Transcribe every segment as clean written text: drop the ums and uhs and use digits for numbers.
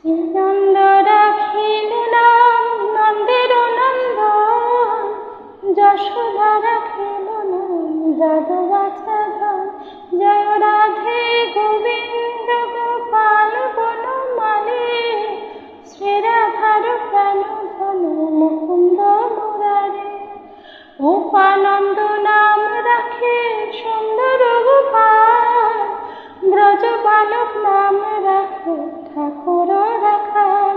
নন্দ রাখিল নাম নন্দের নন্দন, যশোদা রাখিল নাম যাদবাচা ধন। জয় রাধে গোবিন্দ গোপাল বনমালী, শ্রী রাধার প্রাণ ধন মুকুন্দ মুরারি। উপানন্দ নাম রাখে সুন্দর গোপাল, ব্রজ বালক নাম রাখে ঠাকুর রাখাল।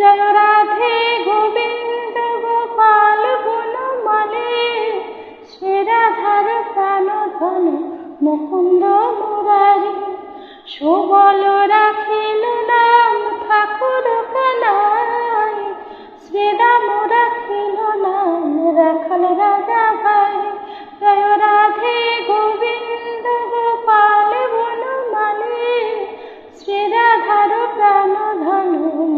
জয় রাধে গোবিন্দ গোপাল বনমালী, শ্রী রাধার প্রাণ ধন মুকুন্দ মুরারি। সুবল রাখিল নাম ঠাকুর কানাই, শ্রীরাম রাখিল নাম রাখাল রাজা ভাই। জয় রাধে গোবিন্দ গোপাল বনমালী, শ্রী রাধার প্রাণ ধন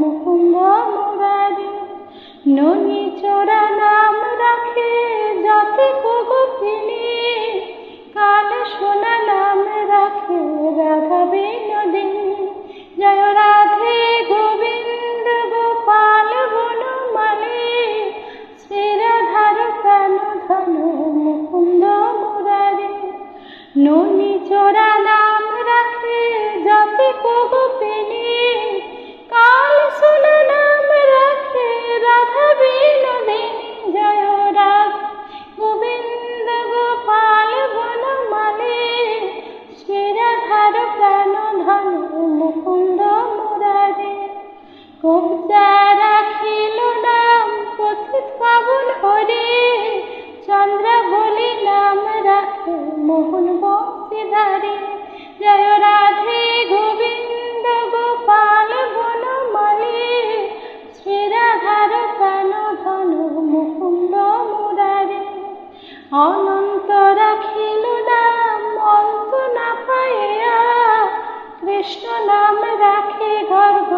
মুকুন্দ মুরারি। ননী চোরা নাম রাখে জাতি গোপিনী, কাল সোনা নাম রাখে রাধা বিনোদিনী। জয় রাধে গোবিন্দ গোপাল বনমালী, শ্রী রাধার প্রাণ ধন মুকুন্দ মুরারি। ননী চোরা নাম রাখে জাতি গোপিনী, কাল সোনা নাম রাখে রাধা বিনোদিনী। জয় রাধে গোবিন্দ গোপাল বনমালী, শ্রী রাধার প্রাণ ধন মুকুন্দ মুরারি। কবজা রাখিল নাম পথিত পাবন হরি, চন্দ্রাবলী নাম রাখে মোহন বংশীধারী। জয় রাধে গোবিন্দ গোপাল বনমালী, শ্রী রাধার প্রাণ ধন মুকুন্দ মুরারি। অনন্ত রাখিল নাম অন্ত না পাইয়া, কৃষ্ণ নাম রাখে গর্ব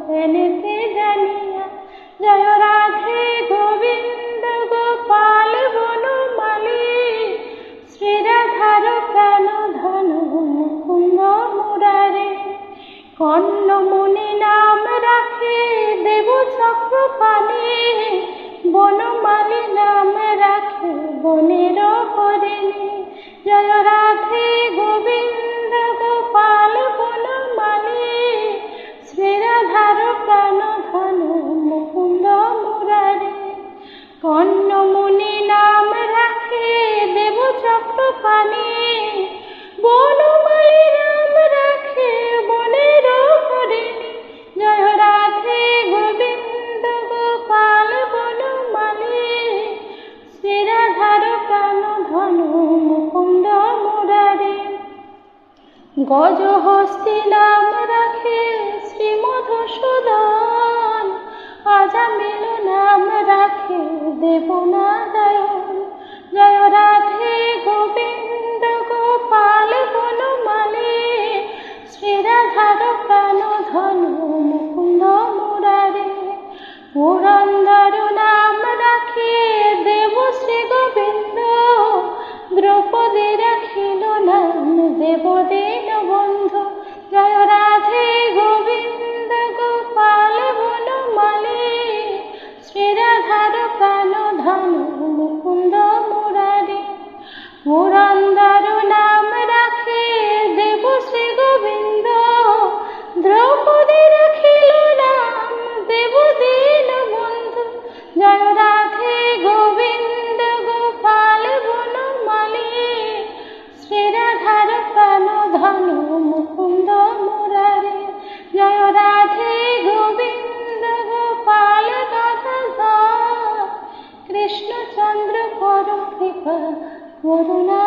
ধ্যানেতে জানিয়া। জয় রাধে গোবিন্দ গোপাল বনমালী, শ্রী রাধার প্রাণ ধন মুকুন্দ মুরারি। কর্ণমুনি নাম রাখে দেব চক্রপাণি, বনমালী নাম রাখে বনের হরিণী। জয় রাধে গোবিন্দ গোপাল বনমালী, শ্রী রাধার প্রাণ ধন মুকুন্দ মুরারি। কর্ণমুনি নাম রাখে দেব চক্রপাণি, বনমালী নাম রাখে বনের হরিণী। জয় রাধে গোবিন্দ গোপাল বনমালী, শ্রী রাধার প্রাণ ধন মুকুন্দ মুরারি। গজহস্তি নাম রাখে শ্রী মধুসূদন, আজামিল নাম রাখে দেবনারায়ণ। জয় রাধে গোবিন্দ গোপাল বনমালী, শ্রী রাধার প্রাণ ধন মুকুন্দ মুরারি। পুরন্দর নাম রাখে দেব শ্রী গোবিন্দ, দ্রৌপদী রাখিল নাম দেব দীনবন্ধু। জয় রাধে গোবিন্দ গোপাল বনমালী, শ্রী রাধার প্রাণ ধন মুকুন্দ মুরারি। পুরন্দর নাম রাখে দেব শ্রী গোবিন্দ, দ্রৌপদী রাখিল নাম দেব দীনবন্ধু। জয় রাধে গোবিন্দ গোপাল বনমালী, শ্রী রাধার প্রাণ ধন মুকুন্দ মুরারি। জয় রাধে গোবিন্দ গোপাল দামোদর, কৃষ্ণচন্দ্র পর কৃপা করুণা।